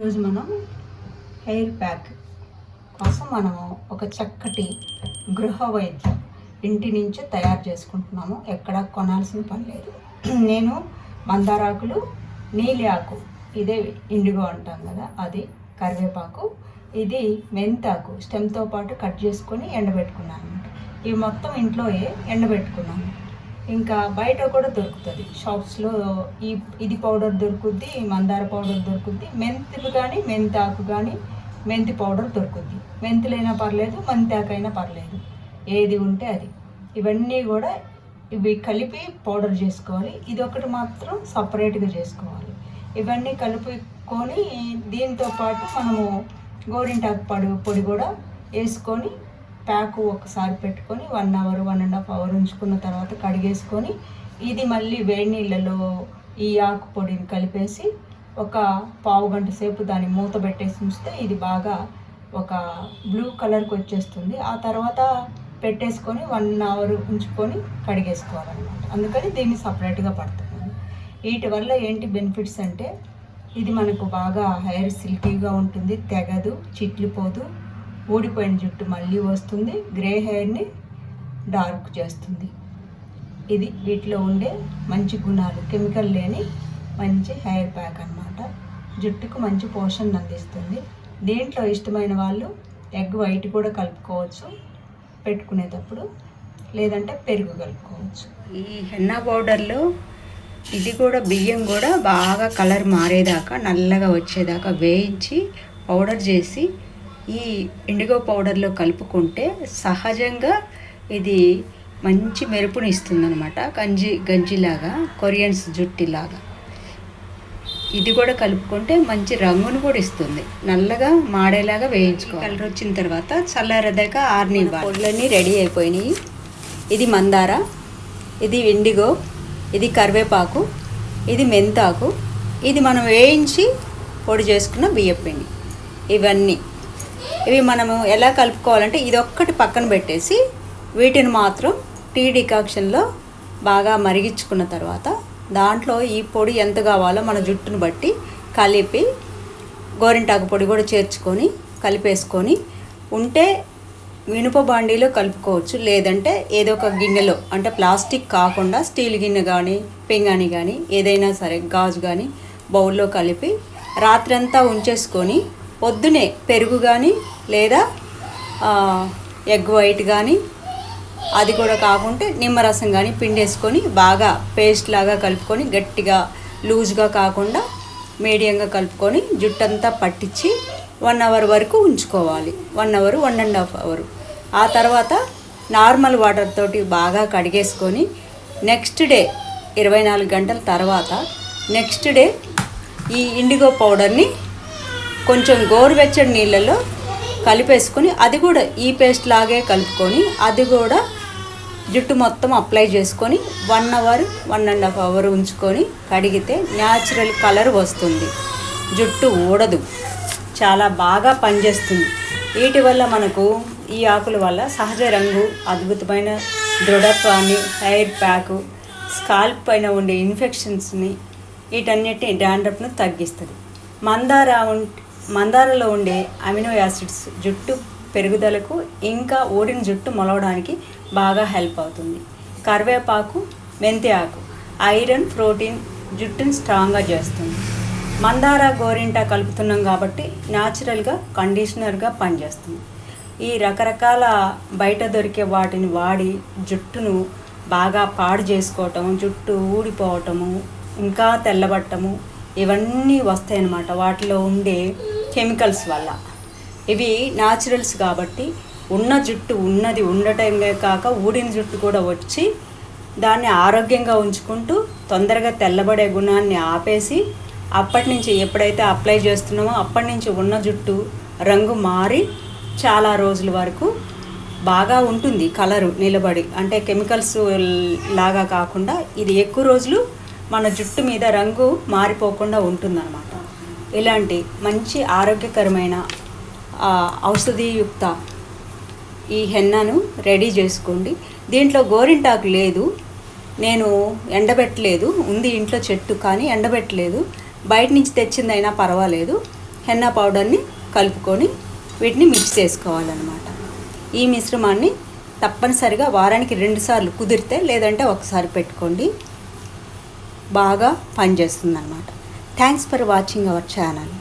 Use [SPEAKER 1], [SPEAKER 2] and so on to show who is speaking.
[SPEAKER 1] ఈరోజు మనం hair pack కోసం మనము ఒక చక్కటి గృహ వైద్యం ఇంటి నుంచే తయారు చేసుకుంటున్నాము. ఎక్కడ కొనాల్సిన పని లేదు. నేను మందారాకులు, నీలి ఆకు, ఇదే ఇండిగో అంటాం కదా, అది కరివేపాకు, ఇది మెంతాకు స్టెమ్తో పాటు కట్ చేసుకొని ఎండబెట్టుకున్నాను అనమాట. ఇవి మొత్తం ఇంట్లోయే ఎండబెట్టుకున్నాను. ఇంకా బయట కూడా దొరుకుతుంది షాప్స్లో. ఇది పౌడర్ దొరుకుద్ది, మందార పౌడర్ దొరుకుద్ది, మెంతులు కానీ మెంతాకు కానీ మెంతి పౌడర్ దొరుకుద్ది. మెంతులైనా పర్లేదు, మెంతాకైనా పర్లేదు, ఏది ఉంటే అది. ఇవన్నీ కూడా ఇవి కలిపి పౌడర్ చేసుకోవాలి. ఇది ఒకటి మాత్రం సపరేట్గా చేసుకోవాలి. ఇవన్నీ కలుపుకొని దీంతో పాటు మనము గోరింటాకు పొడి కూడా వేసుకొని ప్యాకు ఒకసారి పెట్టుకొని 1 అవర్ 1.5 అవర్ ఉంచుకున్న తర్వాత కడిగేసుకొని, ఇది మళ్ళీ వేడి నీళ్ళలో ఈ ఆకు పొడిని కలిపేసి ఒక పావు గంట సేపు దాన్ని మూత పెట్టేసి ఉంచితే ఇది బాగా ఒక బ్లూ కలర్కి వచ్చేస్తుంది. ఆ తర్వాత పెట్టేసుకొని 1 అవర్ ఉంచుకొని కడిగేసుకోవాలన్నమాట. అందుకని దీన్ని సపరేట్గా పడుతున్నాను. వీటి వల్ల ఏంటి బెనిఫిట్స్ అంటే, ఇది మనకు బాగా హెయిర్ సిల్కీగా ఉంటుంది, తెగదు, చిట్లిపోదు, ఊడిపోయిన జుట్టు మళ్ళీ వస్తుంది, గ్రే హెయిర్ని డార్క్ చేస్తుంది. ఇది వీటిలో ఉండే మంచి గుణాలు, కెమికల్ లేని మంచి హెయిర్ ప్యాక్ అన్నమాట. జుట్టుకు మంచి పోషణ అందిస్తుంది. దీంట్లో ఇష్టమైన వాళ్ళు ఎగ్ వైట్ కూడా కలుపుకోవచ్చు పెట్టుకునేటప్పుడు, లేదంటే పెరుగు కలుపుకోవచ్చు. ఈ హెన్నా పౌడర్లో ఇది కూడా బియ్యం కూడా బాగా కలర్ మారేదాకా, నల్లగా వచ్చేదాకా వేయించి పౌడర్ చేసి ఈ ఇండిగో పౌడర్లో కలుపుకుంటే సహజంగా ఇది మంచి మెరుపుని ఇస్తుందన్నమాట. గంజిలాగా, కొరియన్స్ జుట్టులాగా ఇది కూడా కలుపుకుంటే మంచి రంగును కూడా ఇస్తుంది. నల్లగా మాడేలాగా వేయించుకో. కలర్ వచ్చిన తర్వాత చల్లారదాకా ఆర్ని పొడులన్నీ రెడీ అయిపోయినాయి. ఇది మందార, ఇది ఇండిగో, ఇది కరివేపాకు, ఇది మెంతాకు, ఇది మనం వేయించి పొడి చేసుకున్న బియ్యపిండి. ఇవి మనము ఎలా కలుపుకోవాలంటే, ఇది ఒక్కటి పక్కన పెట్టేసి వీటిని మాత్రం టీ డికాక్షన్లో బాగా మరిగించుకున్న తర్వాత దాంట్లో ఈ పొడి ఎంత కావాలో మన జుట్టును బట్టి కలిపి గోరింటాకు పొడి కూడా చేర్చుకొని కలిపేసుకొని ఉంటే ఇనుప బాండీలో కలుపుకోవచ్చు. లేదంటే ఏదో ఒక గిన్నెలో, అంటే ప్లాస్టిక్ కాకుండా స్టీల్ గిన్నె కానీ పింగాణి కానీ ఏదైనా సరే, గాజు కానీ బౌల్లో కలిపి రాత్రంతా ఉంచేసుకొని పొద్దునే పెరుగు కానీ లేదా ఎగ్ వైట్ కానీ, అది కూడా కాకుంటే నిమ్మరసం కానీ పిండేసుకొని బాగా పేస్ట్ లాగా కలుపుకొని, గట్టిగా లూజ్గా కాకుండా మీడియంగా కలుపుకొని జుట్టంతా పట్టించి 1 అవర్ వరకు ఉంచుకోవాలి. 1 అవర్ 1.5 అవర్. ఆ తర్వాత నార్మల్ వాటర్ తోటి బాగా కడిగేసుకొని నెక్స్ట్ డే 24 గంటల తర్వాత నెక్స్ట్ డే ఈ ఇండిగో పౌడర్ని కొంచెం గోరువెచ్చని నీళ్ళలో కలిపేసుకొని, అది కూడా ఈ పేస్ట్ లాగే కలుపుకొని అది కూడా జుట్టు మొత్తం అప్లై చేసుకొని 1 అవర్ 1.5 అవర్ ఉంచుకొని కడిగితే న్యాచురల్ కలర్ వస్తుంది. జుట్టు ఊడదు, చాలా బాగా పనిచేస్తుంది. వీటి వల్ల మనకు ఈ ఆకుల వల్ల సహజ రంగు, అద్భుతమైన దృఢత్వాన్ని, హెయిర్ ప్యాకు, స్కాల్ప్ పైన ఉండే ఇన్ఫెక్షన్స్ని, వీటన్నిటిని డాండ్రఫ్ను తగ్గిస్తుంది. మందారలో ఉండే అమినో యాసిడ్స్ జుట్టు పెరుగుదలకు, ఇంకా ఊడిన జుట్టు మొలవడానికి బాగా హెల్ప్ అవుతుంది. కరివేపాకు, మెంతి ఆకు ఐరన్, ప్రోటీన్, జుట్టుని స్ట్రాంగ్గా చేస్తుంది. మందార, గోరింటా కలుపుతున్నాం కాబట్టి న్యాచురల్గా కండిషనర్గా పనిచేస్తుంది. ఈ రకరకాల బయట దొరికే వాటిని వాడి జుట్టును బాగా పాడు చేసుకోవటం, జుట్టు ఊడిపోవటము, ఇంకా తెల్లబట్టము, ఇవన్నీ వస్తాయి అన్నమాట వాటిలో ఉండే కెమికల్స్ వల్ల. ఇవి న్యాచురల్స్ కాబట్టి ఉన్న జుట్టు ఉండటమే కాక ఊడిన జుట్టు కూడా వచ్చి దాన్ని ఆరోగ్యంగా ఉంచుకుంటూ తొందరగా తెల్లబడే గుణాన్ని ఆపేసి, అప్పటి నుంచి ఎప్పుడైతే అప్లై చేస్తున్నామో అప్పటి నుంచి ఉన్న జుట్టు రంగు మారి చాలా రోజుల వరకు బాగా ఉంటుంది, కలరు నిలబడి. అంటే కెమికల్స్ లాగా కాకుండా ఇది ఎక్కువ రోజులు మన జుట్టు మీద రంగు మారిపోకుండా ఉంటుందన్నమాట. ఇలాంటి మంచి ఆరోగ్యకరమైన ఔషధీయుక్త ఈ హెన్నాను రెడీ చేసుకోండి. దీంట్లో గోరింటాకు లేదు, నేను ఎండబెట్టలేదు, ఉంది ఇంట్లో చెట్టు కానీ ఎండబెట్టలేదు, బయట నుంచి తెచ్చిందైనా పర్వాలేదు. హెన్నా పౌడర్ని కలుపుకొని వీటిని మిక్స్ చేసుకోవాలన్నమాట. ఈ మిశ్రమాన్ని తప్పనిసరిగా వారానికి 2 సార్లు కుదిరితే, లేదంటే ఒకసారి పెట్టుకోండి, బాగా పనిచేస్తుంది అన్నమాట. Thanks for watching our channel.